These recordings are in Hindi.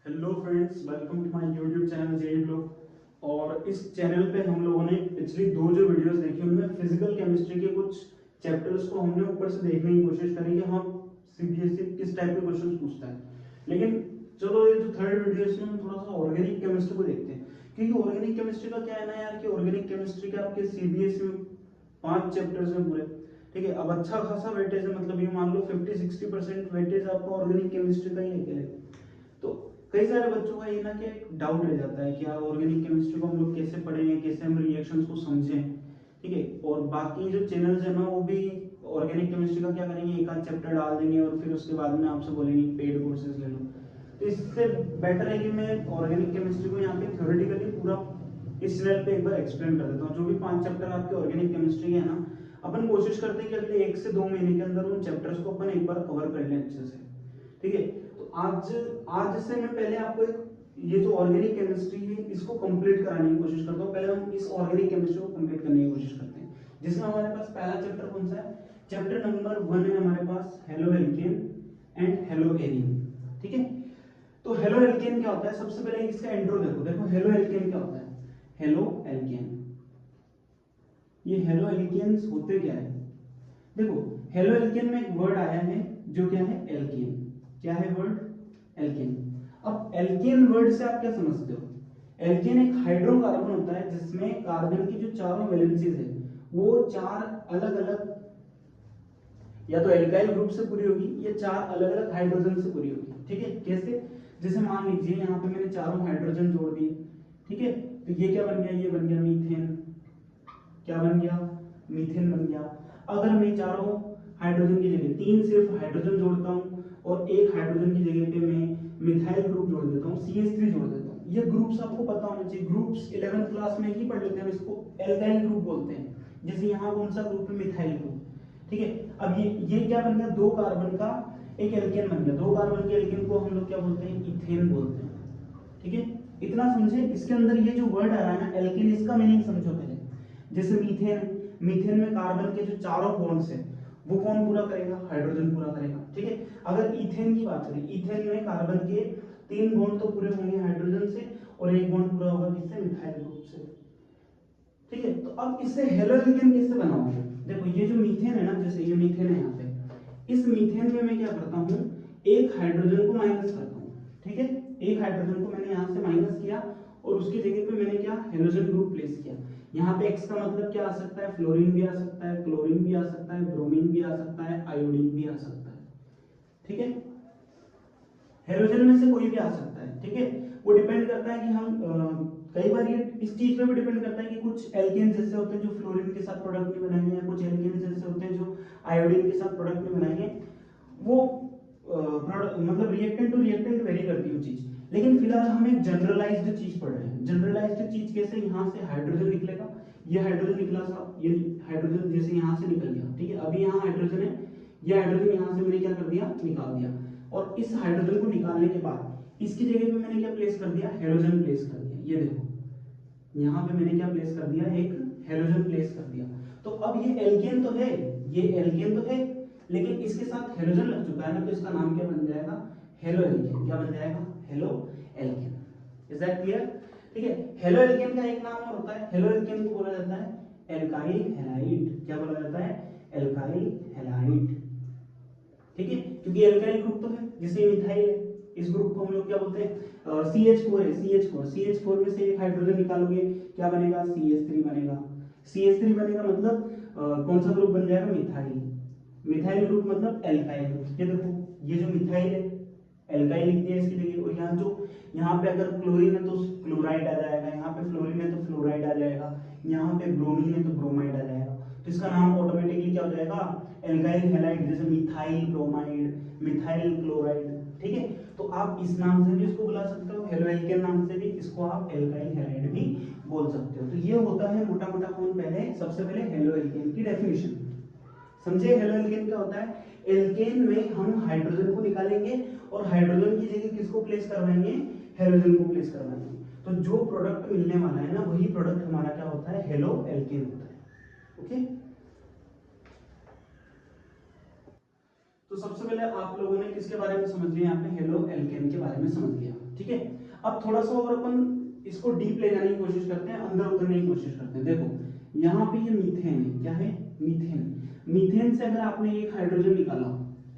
Hello friends, welcome to my YouTube channel जेई ब्लॉग। और इस चैनल पे हम लोगों ने पिछली दो जो वीडियोस देखी उनमें फिजिकल केमिस्ट्री के कुछ चैप्टर्स को हमने ऊपर से देखने की कोशिश करी कि हम सीबीएसई किस टाइप के क्वेश्चंस पूछता है। लेकिन चलो ये जो थर्ड वीडियो है इसमें हम थोड़ा सा ऑर्गेनिक केमिस्ट्री को देखते हैं, क्योंकि ऑर्गेनिक केमिस्ट्री का क्या है ना यार कि ऑर्गेनिक केमिस्ट्री के आपके सीबीएसई में 5 चैप्टर्स हैं पूरे। ठीक है, अब अच्छा खासा वेटेज है, मतलब ये मान लो 50-60% वेटेज आपको ऑर्गेनिक केमिस्ट्री का ही निकले। तो कई सारे बच्चों का ये ना कि डाउट रह जाता है कि यार ऑर्गेनिक केमिस्ट्री को हम लोग कैसे पढ़ेंगे, कैसे हम रिएक्शंस को समझें। ठीक है, और बाकी जो चैनल्स है ना वो भी ऑर्गेनिक केमिस्ट्री का क्या करेंगे, एक आध चैप्टर डाल देंगे और फिर उसके बाद में आपसे बोलेंगे पेड कोर्सेज ले लो। तो इससे बेटर है कि मैं ऑर्गेनिक केमिस्ट्री को यहाँ पे थ्योरेटिकली पूरा इस चैनल पे एक बार एक्सप्लेन कर देता हूँ। जो भी 5 चैप्टर आपके ऑर्गेनिक केमिस्ट्री के है ना, अपन कोशिश करते हैं कि अगले 1 से 2 महीने के अंदर उन चैप्टर्स को अपन एक बार कवर कर लें अच्छे से। ठीक है, तो आज आज से मैं पहले आपको एक ये जो ऑर्गेनिक केमिस्ट्री है इसको कंप्लीट कराने की कोशिश करता हूँ। पहले हम इस ऑर्गेनिक केमिस्ट्री को कंप्लीट करने की कोशिश करते हैं, जिसमें हमारे पास पहला चैप्टर कौन सा है? चैप्टर नंबर 1 है हमारे पास haloalkane and haloarene. ठीक है, तो हेलो एल्केन क्या होता है? सबसे पहले इसका इंट्रो देखो। देखो हेलो एल्केन क्या होता है? हेलो एल्केन, ये हेलो एल्केन्स होते क्या है? देखो, हेलो एल्केन में एक वर्ड आया है जो क्या है? एल्केन। क्या है वर्ड? एल्केन। अब एल्केन वर्ड से आप क्या समझते हो? एल्केन एक हाइड्रोकार्बन होता है जिसमें कार्बन की जो चारों वैलेंसीज है वो चार अलग अलग या तो एल्काइल ग्रुप से पूरी होगी या चार अलग अलग हाइड्रोजन से पूरी होगी। ठीक है, कैसे? जैसे मान लीजिए यहाँ पे मैंने चारों हाइड्रोजन जोड़ दिए। ठीक है, तो ये क्या बन गया? ये बन गया मीथेन। क्या बन गया? मीथेन बन गया। अगर मैं चारों हाइड्रोजन की जगह 3 सिर्फ हाइड्रोजन जोड़ता हूँ और एक हाइड्रोजन की जगह पे मैं मिथाइल ग्रुप जोड़ देता हूँ, CH3 जोड़ देता हूँ। ये ग्रुप्स आपको पता होना चाहिए, ग्रुप्स 11th क्लास में ही पढ़ लेते हैं, इसको एल्काइल ग्रुप बोलते हैं। जैसे यहाँ कौन सा ग्रुप है? Methyl group. ठीक है, अब ये क्या बन गया? 2 कार्बन का एक एल्केन बन गया। 2 कार्बन के एल्केन को हम लोग क्या बोलते हैं? इथेन बोलते हैं। ठीक है, इतना समझे? इसके अंदर ये जो वर्ड आ रहा है ना एल्केन, इसका मीनिंग समझो पहले। जैसे मीथेन, मीथेन में कार्बन के जो चारों बॉन्ड्स हैं वो कौन पूरा करेगा? हाइड्रोजन पूरा करेगा। ठीक है, अगर इथेन की बात करें, इथेन में कार्बन के 3 बॉन्ड तो पूरे होंगे हाइड्रोजन से और एक बॉन्ड पूरा होगा किससे? मिथाइल ग्रुप से। ठीक है, तो अब इससे हेलो एल्केन कैसे बनाओगे? देखो ये जो मीथेन है ना, जैसे ये मीथेन है यहाँ पे, इस मीथेन में मैं क्या करता हूँ? एक हाइड्रोजन को माइनस करता हूँ। ठीक है, एक हाइड्रोजन को मैंने यहाँ से माइनस किया और उसकी जगह पे मैंने क्या? हेलोजन ग्रुप प्लेस किया। यहाँ पे एक्स का मतलब क्या आ सकता है? फ्लोरीन भी आ सकता है, क्लोरीन भी आ सकता है, ब्रोमीन भी आ सकता है, आयोडीन भी आ सकता है। ठीक है, हेलोजन में से कोई भी आ सकता है। ठीक है, वो डिपेंड करता है कि हम कई बार ये इस चीज पे भी डिपेंड करता है कि कुछ एल्केन जैसे होते हैं जो फ्लोरीन के साथ प्रोडक्ट नहीं बनाएंगे, या कुछ एल्केन जैसे होते हैं जो आयोडीन के साथ प्रोडक्ट नहीं बनाएंगे। वो मतलब रिएक्टेंट टू रिएक्टेंट वेरी करती है वो चीज। लेकिन फिलहाल हम एक जनरलाइज्ड चीज पढ़ रहे हैं। जनरलाइज्ड चीज कैसे? यहाँ से हाइड्रोजन निकलेगा, ये हाइड्रोजन निकला सा, ये हाइड्रोजन जैसे यहाँ से निकल गया। ठीक है, अभी यहाँ हाइड्रोजन है, ये हाइड्रोजन यहाँ से मैंने क्या कर दिया? निकाल दिया। और इस हाइड्रोजन को निकालने के बाद इसकी जगह पे मैंने क्या प्लेस कर दिया? हेलोजन प्लेस कर दिया। ये देखो यहाँ पे मैंने क्या प्लेस कर दिया? एक हेलोजन प्लेस कर दिया। तो अब ये एल्केन तो है, ये एल्केन तो है, लेकिन इसके साथ हेलोजन लग चुका है ना, तो इसका नाम क्या बन जाएगा? Halo alkane. क्या बन जाएगा? Halo alkane. Is that clear? ठीक है, हेलो एल्केन का एक नाम और होता है, हेलो एल्केन को बोला जाता है एल्काइल हैलाइड। क्या बोला जाता है? Alkyl halide. ठीक है, क्योंकि एल्काइल ग्रुप तो है, जैसे मिथाइल है, इस ग्रुप को हम लोग क्या बोलते हैं? CH4 है, CH4 में से एक हाइड्रोजन निकालोगे, क्या बनेगा? CH3 बनेगा। CH3 बनेगा मतलब कौन सा ग्रुप बन जाएगा? मिथाइल। मिथाइल ग्रुप मतलब एल्काइल ग्रुप। ये देखो ये जो मिथाइल है एल्काइल लिख दिया इसकी जगह, और यहाँ जो यहाँ पे अगर क्लोरीन है तो क्लोराइड आ जाएगा, यहाँ पे फ्लोरीन है तो फ्लोराइड आ जाएगा, यहाँ पे ब्रोमीन है तो ब्रोमाइड आ जाएगा। तो इसका नाम ऑटोमेटिकली क्या हो जाएगा? Alkyl halide. जैसे मिथाइल ब्रोमाइड, मिथाइल क्लोराइड। ठीक है, तो आप इस नाम से भी इसको बुला सकते हो, हेलो एल्केन नाम से भी इसको आप एल्काइल हैलाइड भी बोल सकते हो। तो ये होता है मोटा मोटा कौन? पहले सबसे पहले हेलो एल्केन की डेफिनेशन समझे। हेलो एल्केन क्या होता है? एल्केन में हम हाइड्रोजन को निकालेंगे और हाइड्रोजन की जगह किसको प्लेस करवाएंगे? हेलोजन को प्लेस करवाएंगे। तो जो प्रोडक्ट मिलने वाला है ना वही प्रोडक्ट हमारा क्या होता है? हेलो एल्केन होता है। ओके, तो सबसे पहले आप लोगों ने किसके बारे में समझ लिया? यहाँ पे हेलो एल्केन के बारे में समझ लिया। ठीक ठीक है। अब थोड़ा सा और अपन इसको डीप ले जाने की कोशिश करते हैं, अंदर उतरने की कोशिश करते हैं। देखो यहाँ पे ये मीथेन है, क्या है, मीथेन। मीथेन से अगर आपने एक हाइड्रोजन निकाला,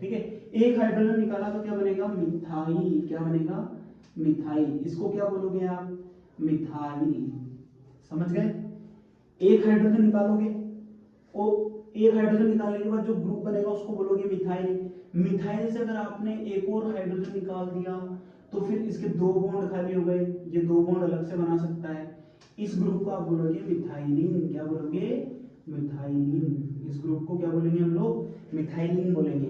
ठीक है, एक हाइड्रोजन निकाला तो क्या बनेगा, मिथाइल। क्या बनेगा, मिथाइल। इसको क्या बोलोगे आप, मिथाइल। समझ गए। एक हाइड्रोजन निकालोगे, और एक हाइड्रोजन निकालने के बाद जो ग्रुप बनेगा उसको बोलोगे मिथाइल। मिथाइल से अगर आपने एक और हाइड्रोजन निकाल दिया तो फिर इसके दो बॉन्ड खाली हो गए, ये दो बॉन्ड अलग से बना सकता है। इस ग्रुप को आप बोलोगे मिथाइलिन। क्या बोलोगे, मिथाइलिन। इस ग्रुप को क्या बोलेंगे हम लोग, मिथाइलिन बोलेंगे।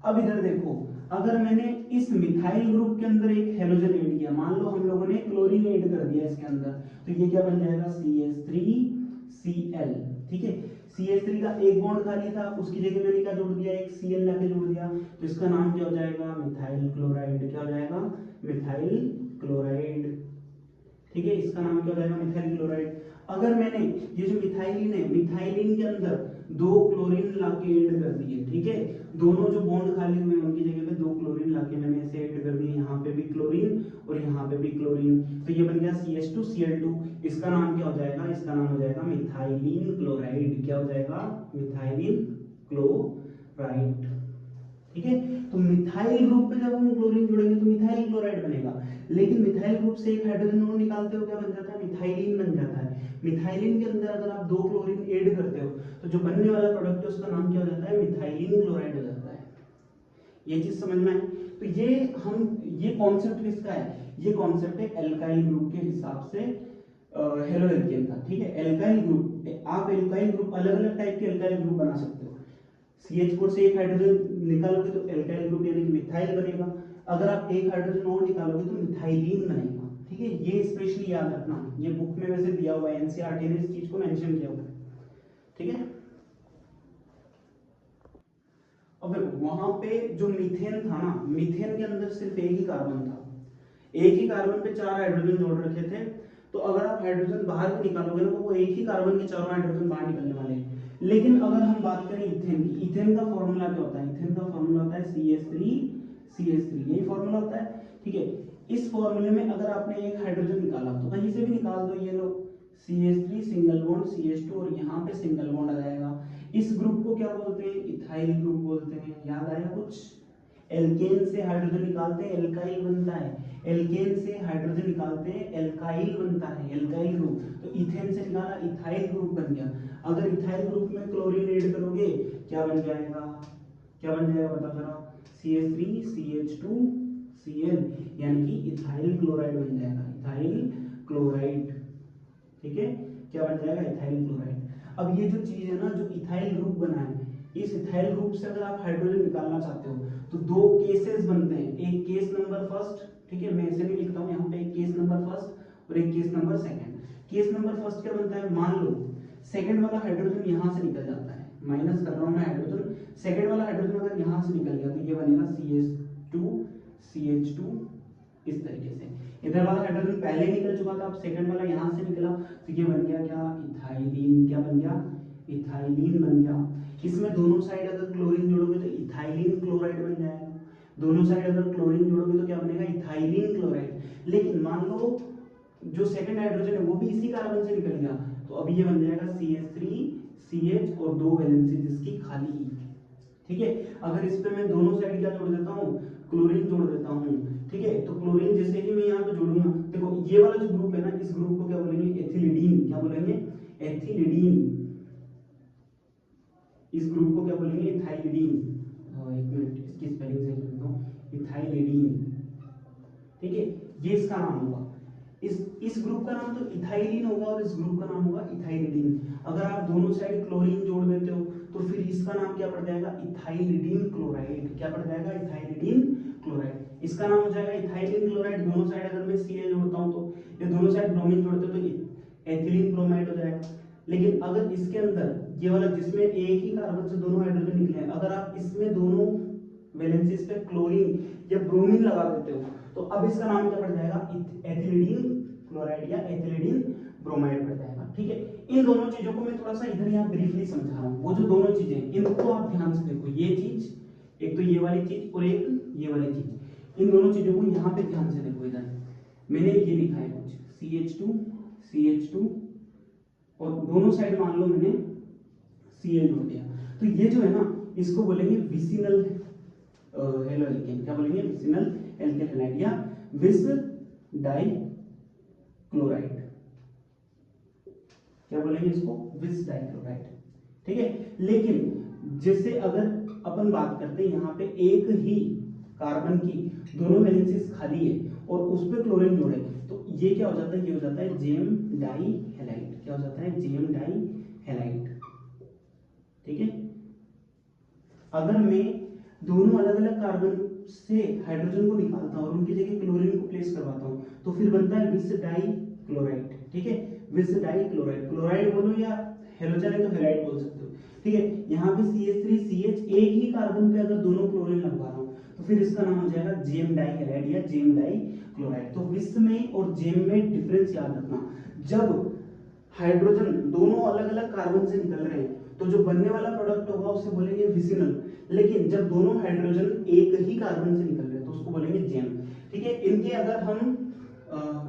अब इधर देखो, अगर मैंने इस मिथाइल ग्रुप के अंदर एक हेलोजन ऐड किया, मान लो हम लोगों ने क्लोरीन ऐड कर दिया इसके अंदर, तो ये क्या बन जाएगा, CH3Cl। ठीक है, CH3 का एक बॉन्ड खाली था, उसकी जगह मैंने क्या जोड़ दिया, एक Cl लाके जोड़ दिया, तो इसका नाम क्या हो जाएगा, मिथाइल क्लोराइड। क्या हो जाएगा, मिथाइल क्लोराइड। ठीक है, इसका नाम क्या हो जाएगा, मिथाइल क्लोराइड। अगर मैंने ये जो मिथाइलिन है, मिथाइलिन के अंदर दो क्लोरीन लाके ऐड कर दिए, ठीक है, दोनों जो बॉन्ड खाली हुए उनकी जगह पे दो क्लोरीन लाके मैंने ऐसे ऐड कर दिए, यहाँ पे भी क्लोरीन और यहाँ पे भी क्लोरीन, तो ये बन गया CH2Cl2। इसका नाम क्या हो जाएगा, इसका नाम हो जाएगा मिथाइलिन क्लोराइड। क्या हो जाएगा, मिथाइलिन क्लोराइड। ठीक है, तो मिथाइल ग्रुप पे जब हम क्लोरीन जोड़ेंगे तो मिथाइल क्लोराइड बनेगा, लेकिन मिथाइल ग्रुप से एक हाइड्रोजन और निकालते हो, क्या बन जाता है, मिथाइलिन बन जाता है। मिथाइलिन के अंदर अगर आप दो क्लोरीन ऐड करते हो तो जो बनने वाला प्रोडक्ट है उसका नाम क्या हो जाता है, मिथाइलिन क्लोराइड हो जाता है। ये चीज समझ में आई। तो ये कॉन्सेप्ट किसका है, ये कॉन्सेप्ट है एल्काइल ग्रुप के हिसाब से हेलोएल्केन का। ठीक है, एल्काइल ग्रुप, आप एल्काइल ग्रुप अलग अलग टाइप के एल्काइल ग्रुप बना सकते हो। CH4 से एक हाइड्रोजन निकालोगे तो एल्काइल ग्रुप यानी कि मिथाइल बनेगा, अगर आप एक हाइड्रोजन और निकालोगे तो मिथाइलिन बनेगा। ठीक है, ये स्पेशली याद रखना, ये बुक में वैसे दिया हुआ है, एनसीईआरटी ने इस चीज को मेंशन किया हुआ है। ठीक है, अब देखो वहां पे जो मीथेन था ना, मीथेन के अंदर सिर्फ एक ही कार्बन था, एक ही कार्बन पे चार हाइड्रोजन जोड़ रखे थे, तो अगर आप हाइड्रोजन बाहर भी निकालोगे ना तो वो एक ही कार्बन के चारों हाइड्रोजन बाहर निकलने वाले हैं। लेकिन अगर हम बात करें इथेन की, इथेन का फॉर्मूला क्या होता है, इथेन का फॉर्मूला होता है CH3, यही फॉर्मूला होता है। ठीक है, इस फॉर्मूले में अगर आपने एक हाइड्रोजन निकाला तो कहीं से भी निकाल दो, ये लो CH3 सिंगल बॉन्ड CH2 और यहाँ पे सिंगल बॉन्ड आ जाएगा। इस ग्रुप को क्या बोलते हैं, इथाइल ग्रुप बोलते हैं। याद आया कुछ, एल्केन से हाइड्रोजन निकालते हैं एल्काइल बनता है, एल्केन से हाइड्रोजन निकालते हैं एल्काइल बनता है, एल्काइल ग्रुप। तो इथेन से निकाला, इथाइल ग्रुप बन गया। अगर इथाइल ग्रुप में क्लोरीन ऐड करोगे क्या बन जाएगा, क्या बन जाएगा बता जरा, CH3CH2Cl यानी कि इथाइल क्लोराइड बन जाएगा, इथाइल क्लोराइड। ठीक है, क्या बन जाएगा, इथाइल क्लोराइड। अब ये जो चीज है ना, जो इथाइल ग्रुप बना है, इस इथाइल ग्रुप से अगर आप हाइड्रोजन निकालना चाहते हो तो दो केसेस बनते हैं, एक केस नंबर फर्स्ट, ठीक है, मैं ऐसे नहीं लिखता हूँ यहाँ पे, एक केस नंबर फर्स्ट और एक case number second. Case number first क्या बनता है, मान लो सेकंड वाला हाइड्रोजन यहाँ से निकल जाता है, माइनस कर रहा हूँ मैं हाइड्रोजन, सेकंड वाला हाइड्रोजन अगर यहाँ से निकल गया तो ये बनेगा CH2CH2 इस तरीके से। इधर वाला हाइड्रोजन पहले निकल चुका था, अब सेकंड वाला यहाँ से निकला तो ये बन गया क्या, इथाइलिन। क्या बन गया, इथाइलिन बन गया। इसमें दोनों साइड अगर क्लोरीन जोड़ोगे तो इथाइलिन क्लोराइड बन जाएगा, दोनों साइड अगर क्लोरीन जोड़ोगे तो क्या बनेगा, इथाइलिन क्लोराइड। लेकिन मान लो जो सेकंड हाइड्रोजन है वो भी इसी कार्बन से निकल गया, तो अब ये बन जाएगा CH3CH और दो वैलेंसी जिसकी खाली। ठीक है, अगर इस पे मैं दोनों साइड क्या जोड़ देता हूँ, क्लोरीन जोड़ देता हूँ। ठीक है, तो क्लोरीन जैसे ही मैं यहाँ पे जोड़ूंगा, देखो ये वाला जो ग्रुप है ना, इस ग्रुप को क्या बोलेंगे, एथिलीडीन। क्या बोलेंगे, एथिलीडीन। इस ग्रुप को क्या बोलेंगे, इथाइलिडीन। एक मिनट इसकी स्पेलिंग सही कर दो, इथाइलिडीन। ठीक है, ये इसका नाम होगा। इस ग्रुप का नाम तो इथाइलिन होगा और इस ग्रुप का नाम होगा इथाइलिडीन। अगर आप दोनों साइड क्लोरीन जोड़ देते हो तो फिर इसका नाम क्या पड़ जाएगा, इथाइलिडीन क्लोराइड। क्या पड़ जाएगा, इथाइलिडीन क्लोराइड। इसका नाम हो जाएगा इथाइलिन क्लोराइड। दोनों साइड अगर मैं Ca जोड़ता हूँ तो ये दोनों साइड ब्रोमीन जोड़ते तो एथिलीन ब्रोमाइड हो जाएगा। लेकिन अगर इसके अंदर ये वाला जिसमें एक ही कार्बन से दोनों हाइड्रोजन निकले हैं, अगर आप इसमें दोनों वैलेंसीज पे क्लोरीन या ब्रोमीन लगा देते हो तो अब इसका नाम क्या पड़ जाएगा, एथिलीडीन क्लोराइड या एथिलीडीन ब्रोमाइड पड़ जाएगा। ठीक है, इन दोनों चीजों को मैं थोड़ा सा इधर यहाँ ब्रीफली समझा रहा हूँ। वो जो दोनों चीजें, इनको आप ध्यान से देखो, ये चीज एक तो ये वाली चीज और एक ये वाली चीज, इन दोनों चीजों को यहाँ पे ध्यान से देखो। इधर मैंने ये लिखा है कुछ CH2 और दोनों साइड मान लो मैंने Cl जोड़ दिया, तो ये जो है ना इसको बोलेंगे विसिनल हेलो एल्केन। क्या बोलेंगे? विसिनल एल्केन हैलाइड या विस डाइक्लोराइड। क्या बोलेंगे इसको? विस डाइक्लोराइड। ठीक है, लेकिन जैसे अगर अपन बात करते हैं यहाँ पे एक ही कार्बन की दोनों वैलेंसीज खाली है और उस पे क्लोरीन जोड़े, तो ये क्या हो जाता है? ये हो जाता है जेम डाई हैलाइड। क्या हो जाता है? Gem dihalide. ठीक है, अगर मैं दोनों अलग अलग कार्बन से हाइड्रोजन को निकालता हूं और उनकी जगह क्लोरीन को प्लेस करवाता हूं, तो फिर बनता है विस डाई क्लोराइड। ठीक है, विस डाई क्लोराइड। क्लोराइड बोलो या हेलोजन है तो हैलाइड बोल सकते हो। ठीक है, यहाँ पे CH3CH एक ही कार्बन पे अगर दोनों क्लोरीन लगवा रहा हूं तो फिर इसका नाम हो जाएगा जेम डाई हैलाइड या जेम डाई क्लोराइड। तो विस में और जेम में डिफरेंस याद रखना। जब हाइड्रोजन दोनों अलग अलग कार्बन से निकल रहे हैं तो जो बनने वाला प्रोडक्ट होगा उसे बोलेंगे विसिनल, लेकिन जब दोनों हाइड्रोजन एक ही कार्बन से निकल रहे हैं तो उसको बोलेंगे जेम। ठीक है, इनके अगर हम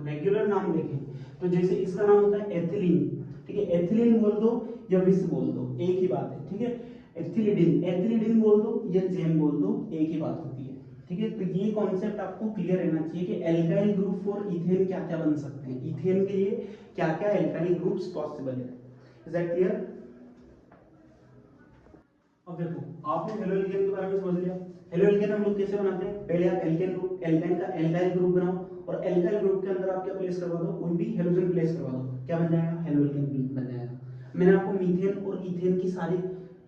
रेगुलर नाम देखें तो जैसे इसका नाम होता है एथिलीन। ठीक है, एथिलीन बोल दो या विस बोल दो, एक ही बात है। ठीक है, एथिलीडिन बोल दो या जेम बोल दो, एक ही बात होती है। ठीक है, तो ये कॉन्सेप्ट आपको क्लियर रहना चाहिए कि एल्काइल ग्रुप फॉर इथेन क्या क्या बन सकते हैं, इथेन के लिए क्या क्या एल्काइल ग्रुप्स पॉसिबल है। Is that clear? अब देखो, आपने हेलो एल्केन के बारे में समझ लिया। हेलो एल्केन हम लोग कैसे बनाते हैं? पहले आप एल्केन ग्रुप, एल्काइन का एल्काइल ग्रुप बनाओ और एल्काइल ग्रुप के अंदर आप क्या प्लेस करवा दो? कोई भी हेलोजन प्लेस करवा दो, क्या बन जाएगा? हेलो एल्केन बन जाएगा। मैंने आपको मीथेन और इथेन की सारी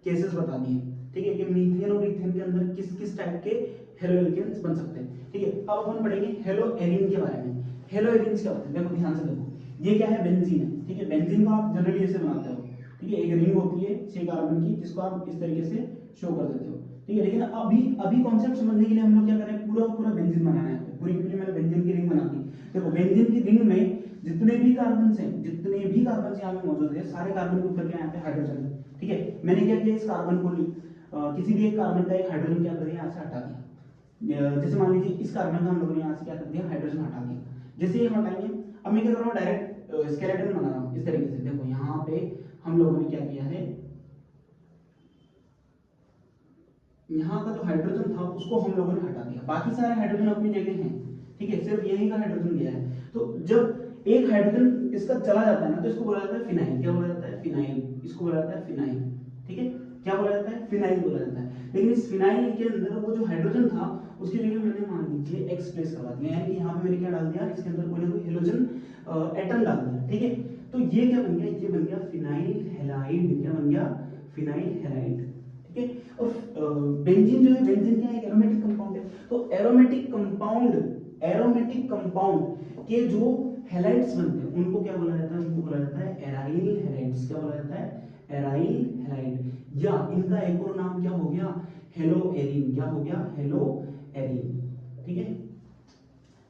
केसेस बता दिए। ठीक है, कि मीथेन और इथेन के अंदर किस किस टाइप के हेलो एल्केन्स बन सकते हैं। ठीक है, अब अपन पढ़ेंगे हेलो एरीन के बारे में। हेलो एरीन्स क्या होते हैं? देखो ध्यान से देखो, ये क्या है? बेंजीन है। ठीक है, बेंजीन को आप जनरली ऐसे बनाते हो। ठीक है, एक रिंग होती है 6 कार्बन की जिसको आप इस तरीके से शो कर देते हो। ठीक है, लेकिन अभी अभी कॉन्सेप्ट समझने के लिए हम लोग क्या करें? पूरा पूरा बेंजीन बनाना है। पूरी पूरी मैंने बेंजीन की रिंग बना दी। देखो, बेंजीन की रिंग में जितने भी कार्बन यहाँ पे मौजूद है, सारे कार्बन के ऊपर क्या यहाँ पे हाइड्रोजन है। ठीक है, मैंने क्या किया? इस कार्बन को किसी भी एक कार्बन का एक हाइड्रोजन क्या कर दिया? यहाँ से हटा दिया। जैसे मान लीजिए इस कार्बन का हम लोगों ने यहाँ से क्या कर दिया? हाइड्रोजन हटा दिया। जैसे ये हटाएंगे, अब मैं क्या कर रहा हूँ? डायरेक्ट स्केलेटन बना रहा हूँ इस तरीके से। देखो यहाँ पे हम लोगों ने क्या किया है? यहाँ का जो हाइड्रोजन था उसको हम लोगों ने हटा दिया, बाकी सारे हाइड्रोजन अपनी जगह हैं। ठीक है, सिर्फ यही का हाइड्रोजन गया है। तो जब एक हाइड्रोजन इसका चला जाता है ना तो इसको बोला जाता है फिनाइल। क्या बोला जाता है? फिनाइल। इसको बोला जाता है फिनाइल। ठीक है, क्या बोला जाता है? फिनाइल बोला जाता है। लेकिन इस फिनाइल के अंदर वो जो हाइड्रोजन था उसकी जगह मैंने मान लीजिए एक्स प्लेस करवा दिया, यानी कि यहाँ पे मैंने क्या डाल दिया? इसके अंदर कोई ना कोई हेलोजन एटम डाल दिया। ठीक है, तो ये क्या बन गया? ये बन गया फिनाइल हैलाइड। क्या बन गया? Phenyl halide. ठीक है, और बेंजीन जो है, बेंजीन क्या है? एरोमेटिक कंपाउंड है। तो एरोमेटिक कंपाउंड के जो हैलाइड्स बनते हैं उनको क्या बोला जाता है? उनको बोला जाता है एराइल हैलाइड्स। क्या बोला जाता है? Aryl halide. या इनका एक और नाम क्या हो गया? Hello arene. क्या हो गया? Hello arene. ठीक है,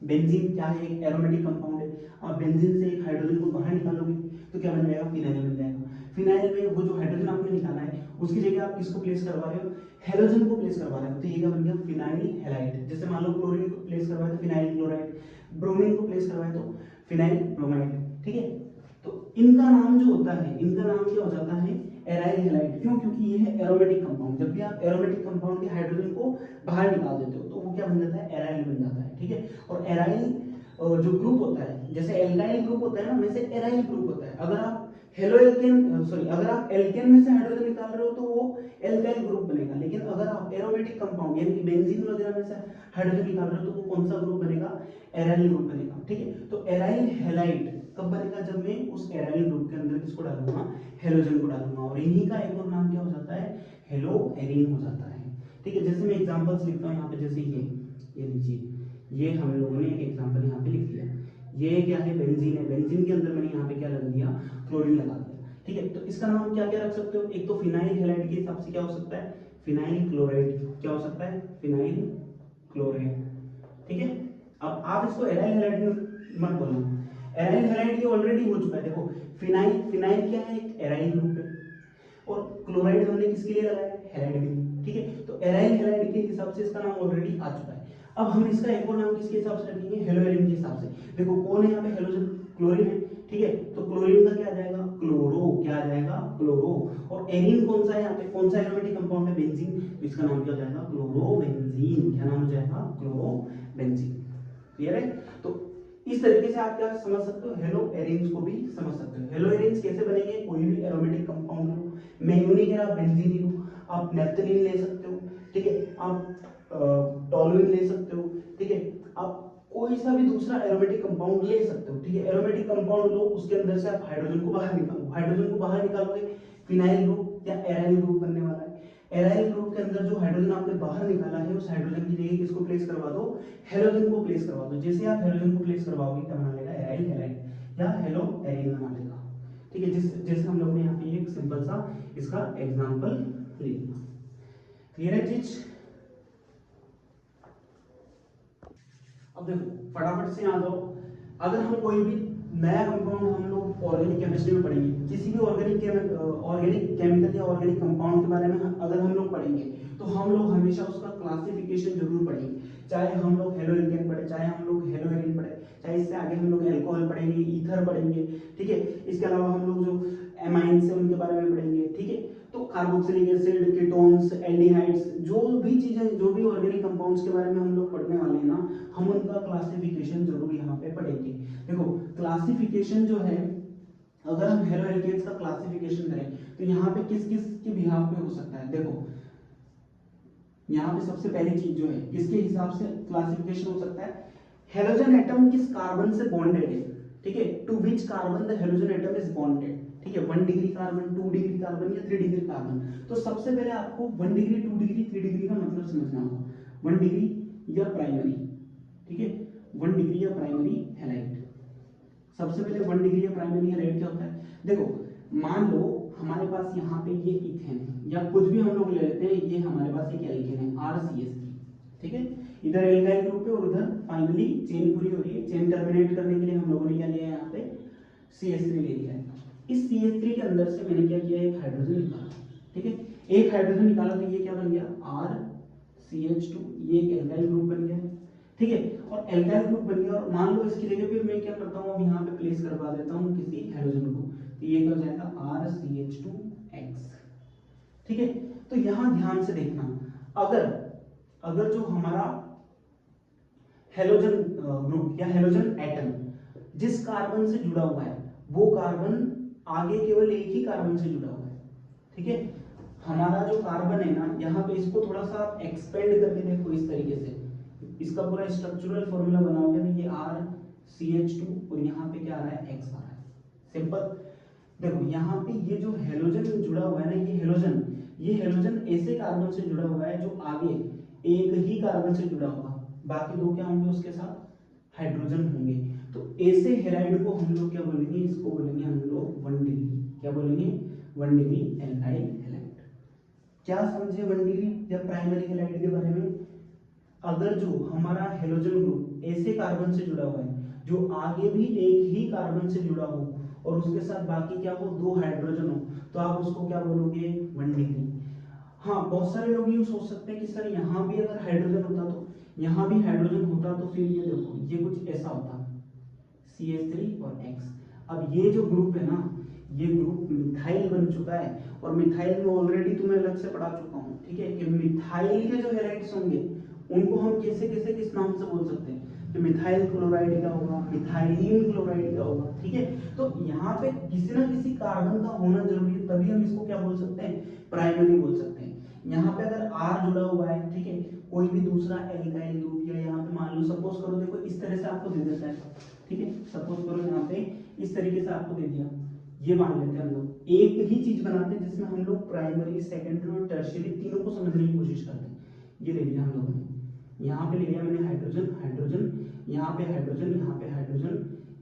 बेंजीन क्या है? एक एरोमेटिक कंपाउंड है। आप बेंजीन से एक हाइड्रोजन को बाहर निकालोगे तो क्या बन जाएगा? फिनाइल बन जाएगा। फिनाइल में वो जो हाइड्रोजन आपने निकाला है उसकी जगह आप किसको प्लेस करवा रहे हो? हेलोजन को प्लेस करवा रहे हो, तो ये क्या बन गया? Phenyl halide. जैसे मान लो क्लोरीन को प्लेस करवाए तो फिनाइल क्लोराइड, ब्रोमीन को प्लेस करवाए तो फिनाइल ब्रोमाइड। ठीक है, तो इनका नाम जो होता है, इनका नाम क्या हो जाता है? Aryl halide. क्यों? क्योंकि ये है एरोमेटिक कंपाउंड। जब भी आप एरोमेटिक कंपाउंड के हाइड्रोजन को बाहर निकाल देते हो तो वो क्या बन जाता है? एराइल बन जाता है। ठीक है, और एराइल जो ग्रुप होता है, जैसे एल्काइल ग्रुप होता है ना, वैसे एराइल ग्रुप होता है। अगर आप अगर आप एल्केन में से हाइड्रोजन निकाल रहे हो तो वो एल्काइल ग्रुप बनेगा, लेकिन अगर आप एरोमेटिक कंपाउंड यानी कि बेंजीन वगैरह में से हाइड्रोजन निकाल रहे हो तो वो कौन सा ग्रुप बनेगा? एराइल ग्रुप बनेगा। ठीक है, तो एराइल हैलाइड कब बनेगा? जब मैं उस एराइल ग्रुप के अंदर किसको डालूंगा? हेलोजन को डालूंगा, और इन्हीं का एक और नाम क्या हो जाता है? हेलो एरीन हो जाता है। ठीक है, जैसे मैं एग्जांपल्स लिखता हूँ यहाँ पे, जैसे ये लीजिए, ये हम लोगों ने एक एग्जांपल यहाँ पे लिख दिया। ये क्या है? बेंजीन है। बेंजीन के अंदर मैंने यहाँ पे क्या लगा दिया? क्लोरीन लगा दिया। ठीक है, तो इसका नाम क्या क्या रख सकते हो? एक तो फिनाइल हैलाइड के हिसाब से क्या हो सकता है? Phenyl chloride. क्या हो सकता है? Phenyl chloride. ठीक है, अब आप इसको एराइल हैलाइड मत बोलना, एराइल हैलाइड ये ऑलरेडी हो चुका है। देखो, फिनाइल फिनाइल क्या है? एक एराइल ग्रुप है, और क्लोराइड हमने किसके लिए लगाया है? हैलाइड के लिए। ठीक है, तो एराइल हैलाइड के हिसाब से इसका नाम ऑलरेडी आ चुका है। अब हम इसका एक और नाम किसके हिसाब से रखेंगे, हेलोएरिन के हिसाब से। देखो कौन है यहाँ पे हेलोजन, क्लोरीन है, ठीक है, तो क्लोरीन का क्या आ जाएगा, क्लोरो, क्या आ जाएगा, क्लोरो। और एरिन कौन सा है यहाँ पे, कौन सा एरोमेटिक कंपाउंड है, बेंजीन, तो इसका नाम क्या हो जाएगा, क्लोरोबेंजीन। क्या नाम हो जाएगा, क्लोरोबेंजीन। क्लियर है। तो इस तरीके से आप क्या समझ सकते हो, हेलो एरिन्स को भी समझ सकते हो। हेलो एरिन्स कैसे बनेंगे, कोई भी एरोमेटिक कंपाउंड लो, मैं यूं नहीं कह रहा बेंजीन ही लो, आप नेफ्थलीन ले सकते हो, ठीक है, आप टॉलुइन ले सकते हो, ठीक है, आप कोई सा भी दूसरा एरोमेटिक कंपाउंड ले सकते हो, ठीक है। एरोमेटिक कंपाउंड लो, उसके अंदर से आप हाइड्रोजन को बाहर निकालो, हाइड्रोजन को बाहर निकालोगे फिनाइल ग्रुप या एराइल ग्रुप बनने वाला है। एराइल ग्रुप के अंदर जो हाइड्रोजन आपने बाहर निकाला है, उस हाइड्रोजन की जगह किसको प्लेस करवा दो, हेलोजन को प्लेस करवा दो। जैसे आप हेलोजन को प्लेस करवाओगे क्या बना लेगा, एराइल हैलाइड या हेलो एरिन बना लेगा, ठीक है। जैसे हम लोग ने यहाँ पे एक सिंपल सा इसका एग्जांपल ले लिया। क्लियर है चीज। अब देखो फटाफट से आ जाओ, अगर हम कोई भी नया कंपाउंड हम लोग ऑर्गेनिक केमिस्ट्री में पढ़ेंगे, किसी भी ऑर्गेनिक केमिकल या ऑर्गेनिक कंपाउंड के बारे में अगर हम लोग पढ़ेंगे, तो हम लोग हमेशा उसका क्लासिफिकेशन जरूर पढ़ेंगे। चाहे हम लोग हेलो एल्केन पढ़े, चाहे हम लोग हेलो एरिन पढ़े, चाहे इससे आगे हम लोग एल्कोहल पढ़ेंगे, ईथर पढ़ेंगे, ठीक है। इसके अलावा हम लोग जो एमाइंस है उनके बारे में पढ़ेंगे, ठीक है। तो कार्बोक्सिलिक एसिड, कीटोन्स, एल्डिहाइड्स, जो भी चीजें, जो भी ऑर्गेनिक कंपाउंड्स के बारे में हम लोग पढ़ने वाले हैं ना, हम उनका क्लासिफिकेशन जरूर यहाँ पे पढ़ेंगे। देखो क्लासिफिकेशन जो है, अगर हम हेलो एल्केन्स का क्लासिफिकेशन करें तो यहाँ पे किस किस के बिहाफ पे हो सकता है। देखो यहाँ पे सबसे पहली चीज जो है, किसके हिसाब से क्लासिफिकेशन हो सकता है, हेलोजन एटम किस कार्बन से बॉन्डेड है, ठीक है, to which carbon the halogen atom is bonded, ठीक है, 1 डिग्री कार्बन, 2 डिग्री कार्बन या 3 डिग्री कार्बन। तो सबसे पहले आपको 1 डिग्री, 2 डिग्री, 3 डिग्री का मतलब समझना होगा। 1 डिग्री या प्राइमरी, ठीक है, 1 डिग्री या प्राइमरी हैलाइड। सबसे पहले 1 डिग्री या प्राइमरी हैलाइड क्या होता है, देखो मान लो हमारे पास यहाँ पे ये इथेन है या कुछ भी हम लोग ले लेते हैं, ये हमारे पास एक एल्केन है RCH3, ठीक है, इधर एल्काइल ग्रुप है और उधर फाइनली चेन पूरी हो रही है। चेन टर्मिनेट करने के लिए हम लोगों ने क्या लिया है, यहाँ पे CH3 ले लिया है। इस CH3 के अंदर से मैंने क्या किया, एक हाइड्रोजन निकाला, ठीक है, एक हाइड्रोजन निकाला तो ये क्या बन गया, RCH2, ये एक एल्काइल ग्रुप बन गया, ठीक है। और एल्काइल ग्रुप बन गया, और मान लो इसकी जगह पे मैं क्या करता हूँ, अब यहाँ पे प्लेस करवा देता हूँ किसी हेलोजन को, तो ये क्या हो जाएगा RCH2X, ठीक है। तो यहाँ ध्यान से देखना, अगर जो हमारा हेलोजन ग्रुप या हेलोजन एटम जिस कार्बन से जुड़ा हुआ है, वो कार्बन आगे केवल एक ही कार्बन से जुड़ा हुआ है, ठीक है। हमारा जो कार्बन है ना, यहाँ पे इसको थोड़ा सा एक्सपेंड करके देखो इस तरीके से, इसका पूरा स्ट्रक्चरल फॉर्मूला बनाओगे तो ये RCH2 और यहाँ पे क्या आ रहा है, X आ रहा है, सिंपल। देखो यहाँ पे ये जो हेलोजन जुड़ा हुआ है ना, ये हेलोजन ऐसे कार्बन से जुड़ा हुआ है जो आगे एक ही कार्बन से जुड़ा होगा, बाकी दो क्या होंगे उसके साथ, हाइड्रोजन होंगे। तो ऐसे हेलाइड को हम लोग क्या बोलेंगे, इसको बोलेंगे हम लोग 1 डिग्री, क्या बोलेंगे, 1 डिग्री एल्काइल हैलाइड। क्या समझे 1 डिग्री या प्राइमरी हैलाइड के बारे में, अगर जो हमारा हेलोजन ग्रुप ऐसे कार्बन से जुड़ा हुआ है जो आगे भी एक ही कार्बन से जुड़ा हो और उसके साथ बाकी क्या हो, 2 हाइड्रोजन हो, तो आप उसको क्या बोलोगे, 1 डिग्री। हाँ, बहुत सारे लोग यूं सोच सकते हैं कि सर यहाँ भी अगर हाइड्रोजन होता तो, यहाँ भी हाइड्रोजन होता तो फिर ये देखो ये कुछ ऐसा होता, CH3 और X। अब ये जो ग्रुप है ना, ये ग्रुप मिथाइल बन चुका है, और मिथाइल में ऑलरेडी तुम्हें अलग से पढ़ा चुका हूँ, ठीक है, कि मिथाइल के जो हैलाइड्स होंगे उनको हम कैसे कैसे किस नाम से बोल सकते हैं, कि मिथाइल क्लोराइड का होगा, मिथाइलिन क्लोराइड का होगा, ठीक है। तो यहाँ पे किसी ना किसी कार्बन का होना जरूरी है, तभी हम इसको क्या बोल सकते हैं, प्राइमरी बोल सकते हैं। यहाँ पे अगर R जुड़ा हुआ है, ठीक है, कोई भी दूसरा एल्काइल ग्रुप, या यहाँ पे मान लो सपोज करो, देखो इस तरह से आपको दे देता है, ठीक है, सपोज करो यहाँ पे इस तरीके से आपको दे दिया, ये मान लेते हैं हम लोग, एक ही चीज बनाते हैं जिसमें हम लोग प्राइमरी, सेकेंडरी और टर्शियरी तीनों को समझने की कोशिश करते हैं। ये ले लिया हम लोगों ने, यहाँ पे ले लिया मैंने हाइड्रोजन, यहाँ पे हाइड्रोजन, यहाँ पे हाइड्रोजन,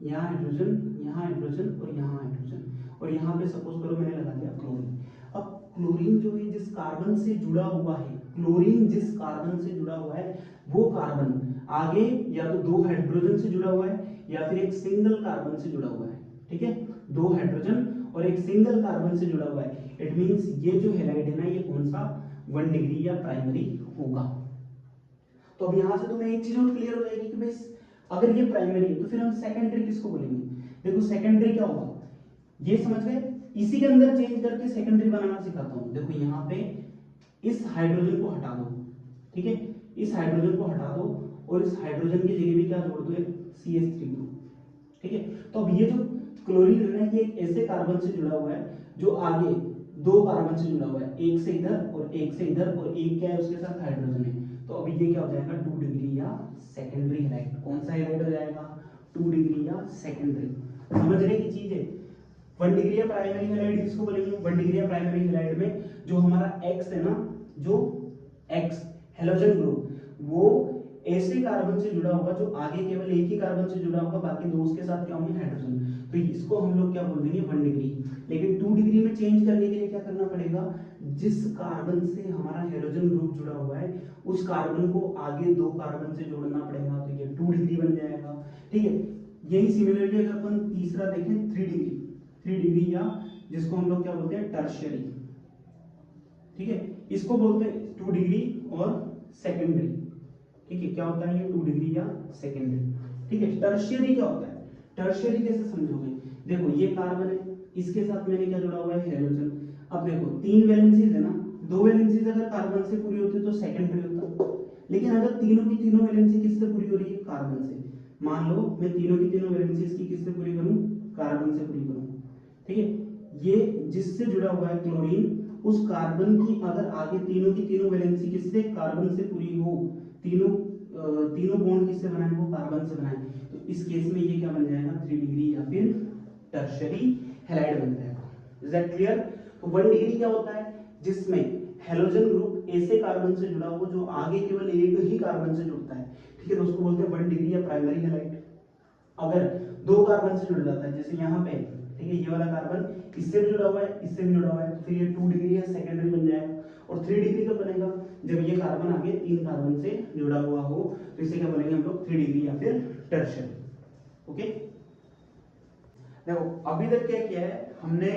यहाँ हाइड्रोजन, यहाँ हाइड्रोजन और यहाँ हाइड्रोजन, और यहाँ पे सपोज करो मैंने लगा दिया क्लोरीन। अब क्लोरीन जो है जिस कार्बन से जुड़ा हुआ है, क्लोरीन जिस कार्बन से जुड़ा हुआ है, वो कार्बन आगे या तो 2 हाइड्रोजन से जुड़ा हुआ है या फिर एक सिंगल कार्बन से जुड़ा हुआ है, ठीक है, 2 हाइड्रोजन और एक सिंगल कार्बन से जुड़ा हुआ है। इट मींस ये जो हैलाइड है ना, ये कौन सा 1 डिग्री या प्राइमरी होगा। तो अब यहाँ से तुम्हें एक चीज और क्लियर हो जाएगी कि भाई अगर ये प्राइमरी है तो फिर हम सेकेंडरी किसको बोलेंगे। देखो सेकेंडरी क्या होगा, ये समझ गए, इसी के अंदर चेंज करके सेकेंडरी बनाना सिखाता हूँ। देखो यहाँ पे इस हाइड्रोजन को हटा दो, ठीक है, इस हाइड्रोजन को हटा दो और इस हाइड्रोजन की जगह भी क्या जोड़ दो, CH3 ग्रुप, ठीक है। तो अब ये जो क्लोरीन है ना, ये एक ऐसे कार्बन से जुड़ा हुआ है जो आगे दो कार्बन से जुड़ा हुआ है, एक से इधर और एक से इधर, और एक क्या है उसके साथ हाइड्रोजन है। तो अभी ये क्या हो जाएगा 2 डिग्री या सेकेंडरी हैलाइड। कौन सा हैलाइड हो जाएगा 2 डिग्री या सेकेंडरी। समझने की चीज है। 1 डिग्री या प्राइमरी हैलाइड किसको बोलेंगे, 1 डिग्री या प्राइमरी हैलाइड में जो हमारा X है ना, जो X हैलोजन ग्रुप, वो ऐसे कार्बन से जुड़ा होगा जो आगे केवल एक ही कार्बन से जुड़ा होगा, बाकी दो उसके साथ क्या होंगे हाइड्रोजन। तो इसको हम लोग क्या बोल देंगे 1 डिग्री। लेकिन 2 डिग्री में चेंज करने के लिए क्या करना पड़ेगा, जिस कार्बन से हमारा हाइड्रोजन ग्रुप जुड़ा हुआ है उस कार्बन को आगे दो कार्बन से जोड़ना पड़ेगा, तो ये 2 डिग्री बन जाएगा, ठीक है। यही सिमिलरली अगर अपन तीसरा देखें 3 डिग्री या जिसको हम लोग क्या बोलते हैं टर्शियरी, ठीक है, इसको बोलते हैं 2 डिग्री और सेकेंडरी, ठीक है। क्या होता है ये 2 डिग्री या सेकेंडरी, ठीक है। टर्शियरी क्या होता है, टर्शियरी कैसे समझोगे, देखो ये कार्बन है, इसके साथ मैंने क्या जुड़ा हुआ है हाइड्रोजन। अब देखो 3 वैलेंसीज है ना, 2 वैलेंसीज अगर कार्बन से पूरी होती है तो सेकेंडरी होता है, लेकिन अगर तीनों की तीनों वैलेंसी किससे पूरी हो रही है, कार्बन से। मान लो मैं तीनों की तीनों वैलेंसीज की किससे पूरी करूं, कार्बन से पूरी करूं, ठीक है। ये जिससे जुड़ा हुआ है क्लोरीन, उस कार्बन की अगर आगे तीनों की तीनों वैलेंसी किससे, कार्बन से पूरी हो, तीनों बॉन्ड किससे बनाए, वो कार्बन से बनाए, तो इस केस में ये क्या बन जाएगा 3 डिग्री या फिर टर्शियरी हैलाइड बन जाएगा। Is that clear. तो 1 डिग्री क्या होता है, जिसमें हैलोजन ग्रुप ऐसे कार्बन से जुड़ा हो जो आगे केवल एक ही कार्बन से जुड़ता है, ठीक है, तो उसको बोलते हैं 1 डिग्री या प्राइमरी हैलाइड। अगर दो कार्बन से जुड़ जाता है, जैसे यहाँ पे, ठीक है, ये वाला कार्बन इससे भी जुड़ा हुआ है, इससे भी जुड़ा हुआ है, तो फिर ये 2 डिग्री या सेकेंडरी बन जाएगा। और 3 डिग्री कब बनेगा, जब ये कार्बन आगे 3 कार्बन से जुड़ा हुआ हो, तो इसे क्या बोलेंगे हम लोग 3 डिग्री या फिर टर्शियरी, ओके। देखो अभी तक क्या किया है हमने,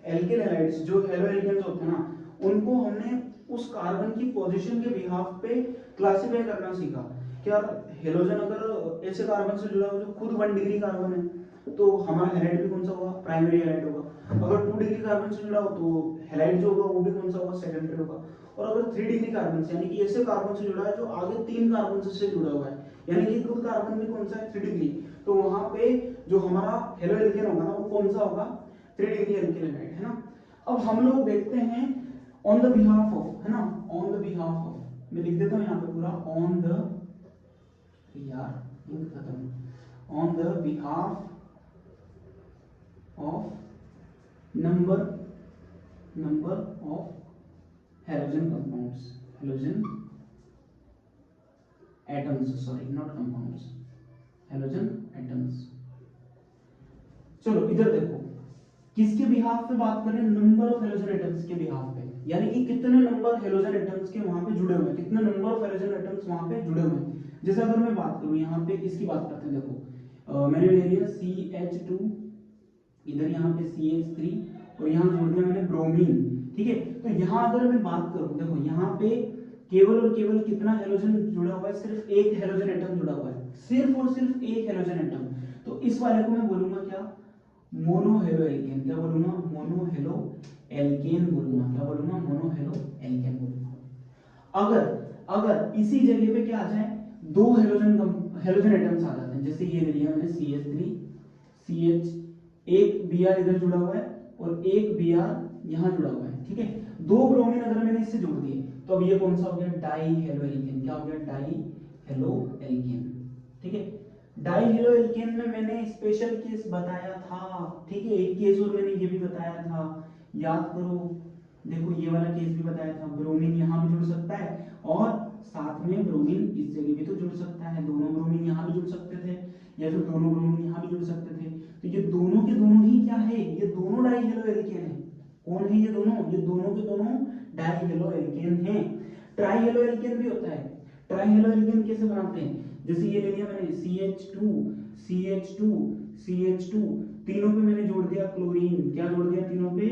एल्किल हैलाइड्स जो हेलो एल्केन्स होते हैं ना, उनको हमने उस कार्बन की पोजीशन के बिहाफ पे क्लासिफाई करना सीखा। क्या हेलोजन अगर ऐसे कार्बन से जुड़ा हो जो खुद 1 डिग्री कार्बन है, तो हमारा हैलाइड भी कौन सा होगा, प्राइमरी हैलाइड होगा। अगर 2 डिग्री कार्बन से जुड़ा हो तो हैलाइड जो होगा वो भी कौन सा होगा, सेकेंडरी होगा। और अगर 3 डिग्री कार्बन से, यानी कि ऐसे कार्बन से जुड़ा है जो आगे 3 कार्बन से जुड़ा हुआ है, यानी कि खुद कार्बन भी कौन सा है 3 डिग्री, तो वहां पे जो हमारा हेलो एल्केन होगा ना वो कौन सा होगा 3 डिग्री एल्केन हैलाइड, है ना। अब हम लोग देखते हैं ऑन द बिहाफ ऑफ, है ना, ऑन द बिहाफ ऑफ, मैं लिख देता हूं यहां पे पूरा ऑन द, यार इंक खत्म, on the behalf of number of halogen compounds, halogen atoms, sorry not compounds, halogen atoms. चलो इधर देखो, किसके बिहाफ पे बात करें, नंबर ऑफ हैलोजन एटम्स के बिहाफ पे, यानी कि कितने नंबर हैलोजन एटम्स के वहां पे जुड़े हुए हैं, कितने नंबर ऑफ हैलोजन एटम्स वहां पे जुड़े हुए हैं। जैसे अगर मैं बात करूं यहाँ पे इसकी बात करते हैं, देखो मैंने ले लिया CH2, इधर यहाँ पे CH3 और यहाँ जोड़ दिया मैंने ब्रोमीन, ठीक है। तो यहाँ अगर मैं बात करूं, देखो यहाँ पे केवल और केवल कितना हैलोजन जुड़ा हुआ है, सिर्फ एक हैलोजन एटम जुड़ा हुआ है, सिर्फ और सिर्फ एक हैलोजन एटम। तो इस वाले को मैं बोलूंगा क्या, मोनोहेलो एल्केन। क्या बोलूंगा, मोनोहेलो एल्केन बोलूंगा। क्या बोलूंगा, मोनोहेलो एल्केन बोलूंगा। अगर इसी जगह पे क्या आ जाए, दो हैलोजन एटम्स आ जाते हैं, जैसे ये ले लिया मैंने CH3 CH, एक Br इधर जुड़ा हुआ है और एक Br यहां जुड़ा हुआ है, ठीक है। दो ब्रोमीन अगर मैंने इससे जोड़ दिए तो अब ये कौन सा हो गया, डाई हेलो एल्केन। क्या हो गया, डाई हेलो एल्केन, ठीक है। डाई हेलो एल्केन में मैंने स्पेशल केस बताया था, ठीक है, एक केस और मैंने ये भी बताया था, याद करो। देखो ये वाला केस भी बताया था, ब्रोमीन यहाँ भी जुड़ सकता है और साथ में ब्रोमीन इस जगह भी तो जुड़ सकता है, दोनों ब्रोमीन यहाँ भी जुड़ सकते थे या फिर दोनों ब्रोमीन यहाँ भी जुड़ सकते थे। तो ये दोनों के दोनों ही क्या है, ये दोनों डाई हेलो एल्केन है। कौन है ये दोनों के दोनों डाई हेलो एल्केन है। ट्राई हेलो एल्केन भी होता है। ट्राई हेलो एल्केन कैसे बनाते हैं, जैसे ये ले लिया मैंने CH2 तीनों पे मैंने जोड़ दिया क्लोरीन। क्या जोड़ दिया, तीनों पे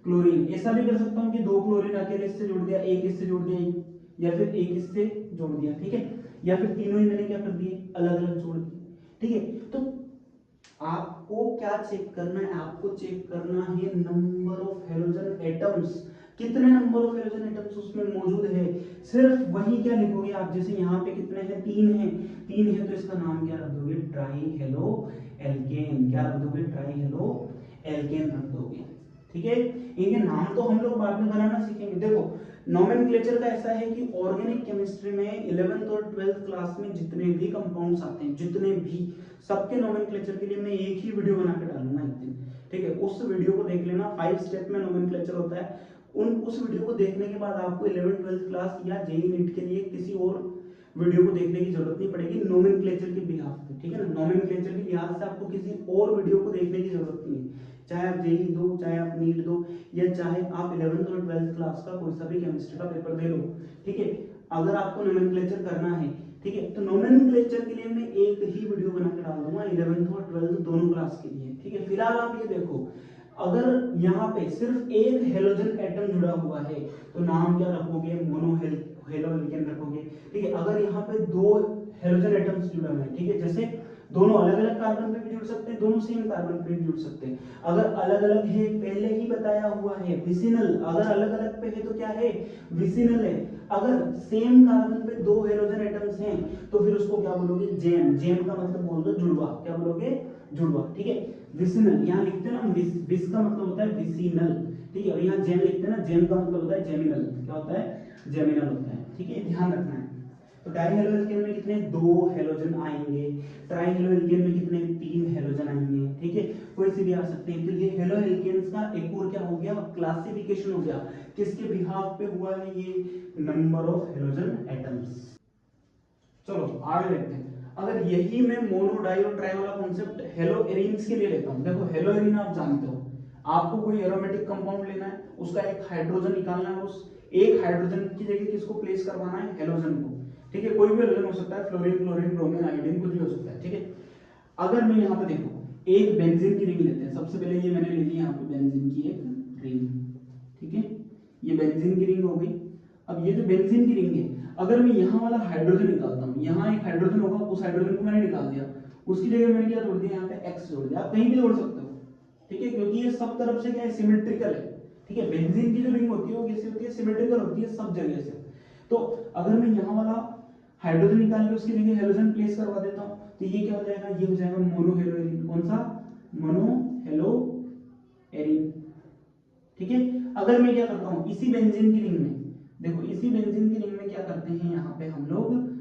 क्लोरीन। ऐसा भी कर सकता हूं कि दो क्लोरीन अकेले इससे जोड़ दिया, एक इससे जोड़ दिया या फिर एक इससे जोड़ दिया, ठीक है। या फिर तीनों ही मैंने क्या कर दिए, अलग अलग जोड़ दिए। ठीक है, तो आपको क्या चेक करना है, आपको चेक करना है नंबर ऑफ हेलोजन एटम्स, कितने नंबर ऑफ हेलोजन एटम्स उसमें मौजूद है। सिर्फ वही क्या लिखोगे आप, जैसे यहाँ पे कितने हैं, 3 हैं, 3 है तो इसका नाम क्या रख दोगे, ट्राई हेलो एल्केन। क्या रख दोगे, ट्राई हेलो एल्केन रख दोगे। ठीक है, इनके नाम तो हम लोग बाद में बनाना सीखेंगे। देखो नोमेनक्लेचर का ऐसा है कि ऑर्गेनिक केमिस्ट्री में 11th और 12th क्लास में जितने भी कंपाउंड्स आते हैं, जितने भी, सबके नोमेनक्लेचर के लिए मैं एक ही वीडियो बना के डालूंगा एक दिन। ठीक है, उस वीडियो को देख लेना, 5 स्टेप में नोमेनक्लेचर होता है। उस वीडियो को देखने के बाद आपको 11th 12th क्लास या जेईई नीट के लिए किसी और वीडियो को देखने की जरूरत नहीं पड़ेगी नोमेनक्लेचर के बिहाफ पे। ठीक है ना, नोमेनक्लेचर के लिहाज से आपको किसी और वीडियो को देखने की जरूरत नहीं है, चाहे आप जेईई दो, चाहे आप नीट दो, या चाहे आप 11th और 12th क्लास का कोई सा भी केमिस्ट्री का पेपर दे लो। ठीक है, अगर आपको नोमेनक्लेचर करना है, ठीक है, तो नोमेनक्लेचर के लिए मैं एक ही वीडियो बना के डाल दूंगा 11th और 12th दोनों क्लास के लिए। ठीक है, फिलहाल आप ये देखो, अगर यहाँ पे सिर्फ एक हेलोजन एटम जुड़ा हुआ है तो नाम क्या रखोगे, मोनो हेलो एल्केन रखोगे। ठीक है, अगर यहाँ पे 2 हेलोजन एटम्स जुड़े हुए हैं, ठीक है, जैसे दोनों अलग अलग कार्बन पे भी जुड़ सकते हैं, दोनों सेम कार्बन पे भी जुड़ सकते हैं। अगर अलग अलग है, पहले ही बताया हुआ है विसिनल, अगर अलग अलग पे है तो क्या है, विसिनल है। अगर सेम कार्बन पे 2 हेलोजन एटम्स हैं तो फिर उसको क्या बोलोगे, जेम। जेम का मतलब बोल दो जुड़वा, क्या बोलोगे, जुड़वा। ठीक है, विसिनल यहाँ लिखते हैं ना, विस का मतलब होता है विसिनल। ठीक है, और यहाँ जेम लिखते हैं ना, जेम का मतलब होता है जेमिनल। क्या होता है, जेमिनल होता है। ठीक है, ध्यान रखना है। तो डाइहेलो एल्केन में कितने, 2 हेलोजन आएंगे, ट्राइहेलो एल्केन में कितने, 3 हेलोजन आएंगे। ठीक है, कोई से भी आ सकते हैं। तो ये हेलो एल्केन्स का एक और क्या हो गया, क्लासिफिकेशन हो गया। किसके बिहाफ पे हुआ है ये, नंबर ऑफ हेलोजन एटम्स। चलो आगे देखते हैं। अगर यही मैं मोनो डाई और ट्राई वाला कॉन्सेप्ट हेलो एरीन्स के लिए लेता हूं, देखो हेलो एरीन आप जानते हो, आपको कोई एरोमेटिक कंपाउंड लेना है, उसका एक हाइड्रोजन निकालना है, उस एक हाइड्रोजन की जगह किसको प्लेस करवाना है, हेलोजन को। ठीक है, कोई भी हेलोजन हो सकता है, फ्लोरीन, क्लोरीन, ब्रोमीन, आयोडीन, कुछ भी हो सकता है। ठीक है, अगर मैं यहाँ पे देखो एक बेंजीन की रिंग लेते हैं, सबसे पहले ये मैंने ले ली यहाँ पे बेंजीन की एक रिंग। ठीक है, ये बेंजीन की रिंग हो गई। अब ये जो बेंजीन की रिंग है, अगर मैं यहाँ वाला हाइड्रोजन निकालता हूँ, यहाँ एक हाइड्रोजन होगा, उस हाइड्रोजन को मैंने निकाल दिया, उसकी जगह मैंने क्या जोड़ दिया, यहाँ पे एक्स जोड़ दिया। आप कहीं भी जोड़ सकते हो। ठीक है, क्योंकि ये सब तरफ से क्या है, सिमेट्रिकल है। ठीक है, बेंजीन की जो रिंग होती है वो कैसी होती है, सिमेट्रिकल होती है सब जगह से। तो अगर मैं यहाँ वाला हाइड्रोजन निकाल के उसकी जगह हेलोजन प्लेस करवा देता हूँ, तो ये क्या हो जाएगा, ये हो जाएगा मोनो हेलो एरीन। कौन सा, मोनो हेलो एरीन। ठीक है, अगर मैं क्या करता हूँ, इसी बेंजीन की रिंग में देखो, इसी बेंजीन की रिंग में क्या करते हैं, यहाँ पे हम लोग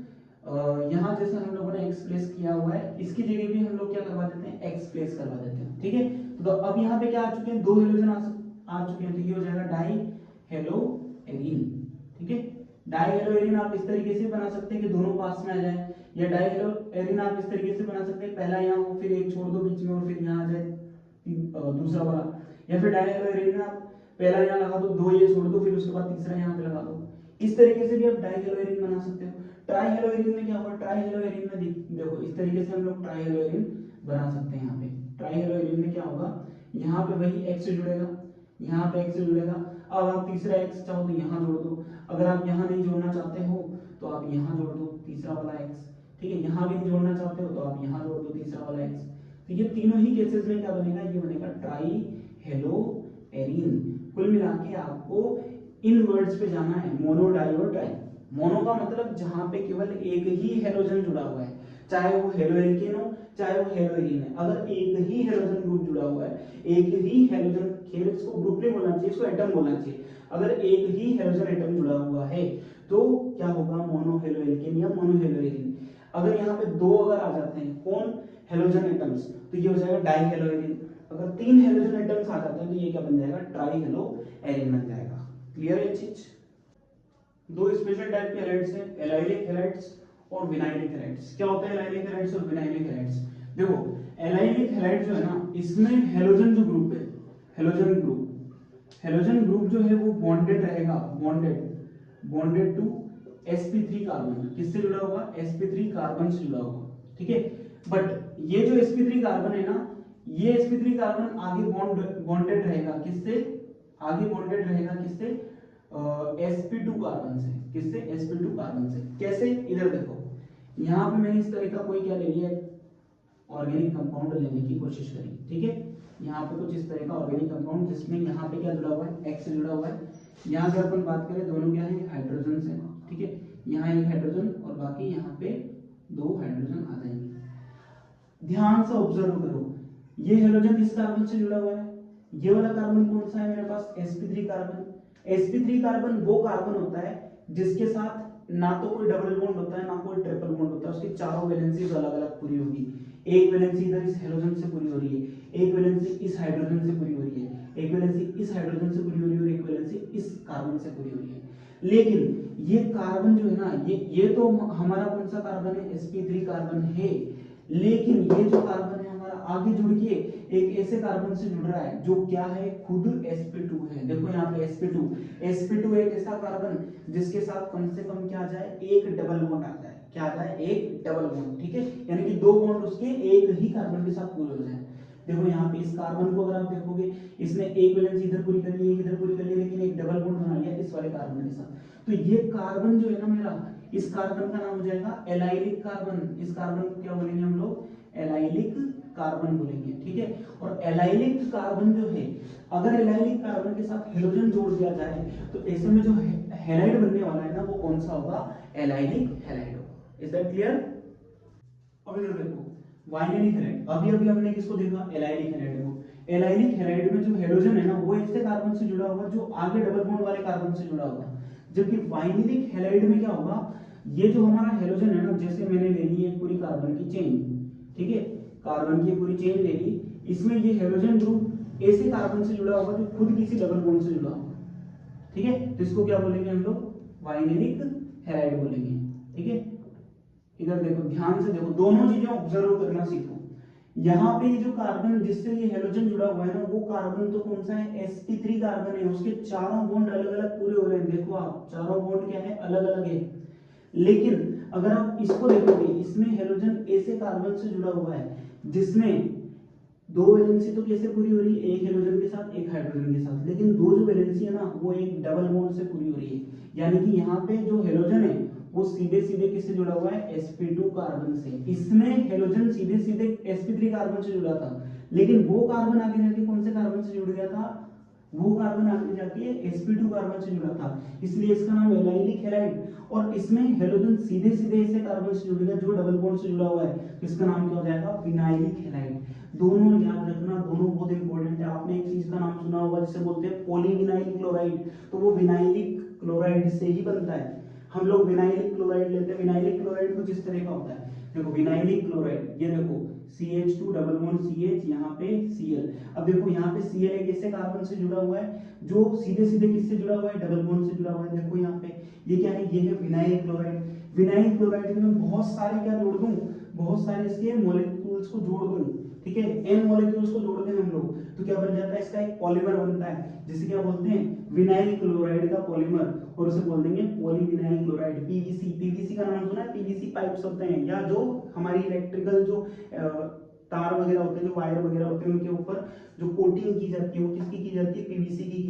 यहाँ जैसे हम लोगों ने एक्स प्लेस किया हुआ है, इसकी जगह भी हम लोग क्या करवा देते हैं, एक्स प्लेस करवा देते हैं। ठीक है, तो अब यहाँ पे क्या आ चुके हैं, 2 हेलोजन आ चुके हैं, तो ये हो जाएगा डाई हेलो एरीन। ठीक है, डाई हेलो एरीन आप इस तरीके से बना सकते हैं कि दोनों पास में आ जाए, या डाई हेलो एरीन आप इस तरीके से बना सकते हैं, पहला यहाँ हो, फिर एक छोड़ दो बीच में, और फिर यहाँ आ जाए दूसरा वाला। या फिर डाई हेलो एरीन में आप पहला यहाँ लगा दो, 2 ये छोड़ दो, फिर उसके बाद तीसरा यहाँ पे लगा दो। इस तरीके से भी आप डाई हेलो एरीन बना सकते हो। ट्राई हेलो एरीन में क्या होगा, ट्राई हेलो एरीन में देखो इस तरीके से हम लोग ट्राई हेलो एरीन बना सकते हैं। यहाँ पे ट्राई हेलो एरीन में क्या होगा, यहाँ पे वही एक्स जुड़ेगा, यहाँ पे एक्स जुड़ेगा। अब आप तीसरा एक्स चाहो तो यहाँ जोड़ दो, अगर आप यहाँ नहीं जोड़ना चाहते हो तो आप यहाँ जोड़ दो तीसरा वाला एक्स। ठीक है, यहाँ भी नहीं जोड़ना चाहते हो तो आप यहाँ जोड़ दो तीसरा वाला एक्स। तो ये तीनों ही केसेस में क्या बनेगा, ये बनेगा ट्राई हेलो एरीन। कुल मिला के आपको इन वर्ड्स पे जाना है, मोनो डाई और ट्राई। मोनो का मतलब जहां पे केवल एक ही हेलोजन जुड़ा हुआ है, चाहे वो हेलो एल्केन हो चाहे वो हेलो एरीन है। अगर एक ही हेलोजन ग्रुप जुड़ा हुआ है, एक ही हेलोजन, खेल इसको ग्रुप नहीं बोलना चाहिए, इसको एटम बोलना चाहिए। अगर एक ही हेलोजन एटम जुड़ा हुआ है तो क्या होगा, मोनो हेलो एल्केन या मोनो हेलो एरीन। अगर यहाँ पे 2 अगर आ जाते हैं, कौन, हेलोजन एटम्स, तो ये हो जाएगा डाई हेलो एरीन। अगर 3 हेलोजन एटम्स आ जाते हैं तो ये क्या बन जाएगा, ट्राई हेलो एरीन बन जाएगा। क्लियर है चीज। 2 स्पेशल टाइप के हैलाइड्स हैं, एलाइलिक हैलाइड्स और विनाइलिक हैलाइड्स। क्या होता है एलाइलिक हैलाइड्स और विनाइलिक हैलाइड्स, देखो एलाइलिक हैलाइड जो है ना, इसमें हेलोजन जो ग्रुप है, हेलोजन ग्रुप जो है वो बॉन्डेड रहेगा, बॉन्डेड टू sp3 कार्बन। किससे जुड़ा होगा, sp3 कार्बन से जुड़ा होगा। ठीक है, बट ये जो sp3 कार्बन है ना, ये sp3 कार्बन आगे बॉन्डेड रहेगा किससे, आगे बॉन्डेड रहेगा किससे, sp2 कार्बन से। किससे, sp2 कार्बन से। कैसे, इधर देखो यहाँ पे मैंने इस तरह का कोई क्या ले लिया, ऑर्गेनिक कंपाउंड लेने की कोशिश करी, ठीक है। यहाँ पे कुछ इस तरह का ऑर्गेनिक कंपाउंड जिसमें यहाँ पे क्या जुड़ा हुआ है, एक्स जुड़ा हुआ है। यहाँ से अपन बात करें दोनों क्या है, हाइड्रोजन है, ठीक है। यहाँ एक हाइड्रोजन और बाकी यहाँ पे 2 हाइड्रोजन आ जाएंगे। ध्यान से ऑब्जर्व करो, ये हाइड्रोजन इस कार्बन से जुड़ा हुआ है, ये वाला कार्बन कौन सा है मेरे पास, sp3 कार्बन। sp3 कार्बन वो कार्बन होता है जिसके साथ ना तो कोई डबल बॉन्ड होता है ना कोई ट्रिपल बॉन्ड होता है, उसकी चारों वैलेंसीज अलग अलग पूरी होगी। एक वैलेंसी इधर इस हाइड्रोजन से पूरी हो रही है, एक वैलेंसी इस हाइड्रोजन से पूरी हो रही है, एक वैलेंसी इस हाइड्रोजन से पूरी हो रही है और एक वैलेंसी इस कार्बन से पूरी हो रही है। लेकिन ये कार्बन जो है ना, ये तो हमारा कौन सा कार्बन है, sp3 कार्बन है। लेकिन ये जो कार्बन है हमारा आगे जुड़ के एक ऐसे कार्बन से जुड़ रहा है जो क्या है, खुद sp2 है। देखो यहाँ पे sp2 एक ऐसा कार्बन जिसके साथ कम से कम क्या आ जाए, एक डबल बॉन्ड आ जाए, क्या आ जाए, एक डबल बॉन्ड, ठीक है। यानी कि 2 बॉन्ड उसके एक ही कार्बन के साथ पूरे हो जाए। देखो यहाँ पे इस कार्बन को अगर आप देखोगे, इसने एक वैलेंसी इधर पूरी कर ली, एक इधर पूरी कर ली, लेकिन एक डबल बॉन्ड बना लिया इस वाले कार्बन के साथ। तो ये कार्बन जो है ना मेरा, इस कार्बन का नाम हो जाएगा एलाइलिक कार्बन। इस कार्बन को क्या बोलेंगे हम लोग, एलाइलिक कार्बन बोलेंगे, ठीक है। और एलाइलिक कार्बन जो है, अगर एलाइलिक कार्बन के साथ हेलोजन जोड़ दिया जाए तो ऐसे में जो हैलाइड बनने वाला है ना, वो कौन सा होगा, एलाइलिक हैलाइड होगा। Is that clear? अब इधर देखो, वाइनेलिक हैलाइड, अभी अभी हमने किसको देखा, एलाइलिक हैलाइड को। एलाइलिक हैलाइड में जो हेलोजन है ना, वो ऐसे कार्बन से जुड़ा होगा जो आगे डबल बॉन्ड वाले कार्बन से जुड़ा होगा। जबकि वाइनेलिक हैलाइड में क्या होगा, ये जो हमारा हेलोजन है ना, जैसे मैंने ले ली एक पूरी कार्बन की चेन, ठीक है, कार्बन की पूरी चेन ले ली, इसमें ये हेलोजन ग्रुप ऐसे कार्बन से जुड़ा होगा जो खुद किसी डबल बॉन्ड से जुड़ा होगा, ठीक है। तो इसको क्या बोलेंगे हम लोग, वाइनेलिक हैलाइड बोलेंगे, ठीक है। इधर देखो, ध्यान से देखो, दोनों चीजें ऑब्जर्व करना सीखो। यहाँ पे ये जो कार्बन जिससे ये हेलोजन जुड़ा हुआ है ना, वो कार्बन तो कौन सा है, sp3 कार्बन है। उसके चारों बॉन्ड अलग अलग पूरे हो रहे हैं, देखो आप, चारों बॉन्ड क्या है, अलग अलग है। लेकिन अगर आप इसको देखोगे, इसमें हेलोजन ऐसे कार्बन से जुड़ा हुआ है जिसमें 2 वैलेंसी तो कैसे पूरी हो रही है, एक हेलोजन के साथ एक हाइड्रोजन के साथ, लेकिन 2 जो वैलेंसी है ना, वो एक डबल बॉन्ड से पूरी हो रही है। यानी कि यहाँ पे जो हेलोजन है वो सीधे सीधे किससे जुड़ा हुआ है, sp2 कार्बन से। इसमें हेलोजन सीधे सीधे sp3 कार्बन से जुड़ा था, लेकिन वो कार्बन आगे जाके कौन से कार्बन से जुड़ गया था, वो कार्बन आगे जाके sp2 कार्बन से जुड़ा था, इसलिए इसका नाम एलाइलिक हैलाइड। और इसमें हेलोजन सीधे सीधे ऐसे कार्बन से जुड़ गया जो डबल बॉन्ड से जुड़ा हुआ है, इसका नाम क्या हो जाएगा, विनाइलिक हैलाइड। दोनों याद रखना, दोनों बहुत इंपॉर्टेंट है। आपने एक चीज का नाम सुना होगा जिसे बोलते हैं पॉलीविनाइल क्लोराइड, तो वो विनाइलिक क्लोराइड से ही बनता है। हम लोग विनाइलिक क्लोराइड लेते हैं। विनाइलिक क्लोराइड कुछ इस तरह का होता है, देखो विनाइलिक क्लोराइड, ये देखो CH2 डबल बॉन्ड CH, यहाँ पे Cl। अब देखो यहाँ पे Cl एक ऐसे कार्बन से जुड़ा हुआ है जो सीधे सीधे किससे जुड़ा हुआ है, डबल बॉन्ड से जुड़ा हुआ है। देखो यहाँ पे ये क्या है, ये है विनाइल क्लोराइड। विनाइल क्लोराइड में बहुत सारे क्या जोड़ दूं, बहुत सारे इसके मॉलिक्यूल्स को जोड़ दूं, ठीक है, n मॉलिक्यूल्स को जोड़ दें हम लोग, तो क्या बन जाता है, इसका एक पॉलीमर बनता है जिसे क्या बोलते हैं, विनाइल क्लोराइड का पॉलीमर, और उसे बोल देंगे पॉलीविनाइल क्लोराइड, पीवीसी। पीवीसी का नाम सुना है, पीवीसी पाइप्स होते हैं, या जो हमारी इलेक्ट्रिकल जो तार वगैरह होते हैं, जो वायर वगैरह होते हैं, उनके ऊपर जो कोटिंग की जाती है वो किसकी की जाती है, पीवीसी की